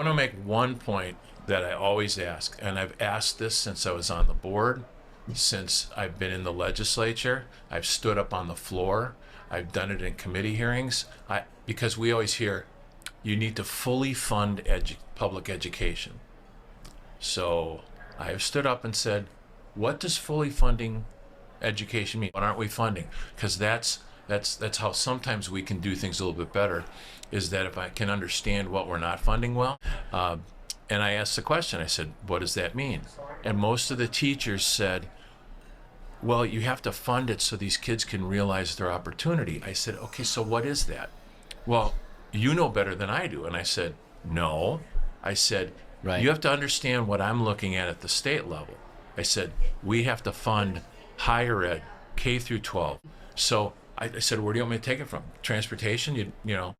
want to make one point that I always ask, and I've asked this since I was on the board, since I've been in the legislature. I've stood up on the floor. I've done it in committee hearings. Because we always hear, you need to fully fund public education. So I have stood up and said, what does fully funding education mean? What aren't we funding? Because that's how sometimes we can do things a little bit better, is that if I can understand what we're not funding well. And I asked the question, I said, what does that mean? And most of the teachers said, well, you have to fund it so these kids can realize their opportunity. I said, okay, so what is that? Well, you know better than I do. And I said, no. I said, Right. You have to understand what I'm looking at the state level. I said, we have to fund higher ed, K through 12. So I said, where do you want me to take it from? Transportation? You know,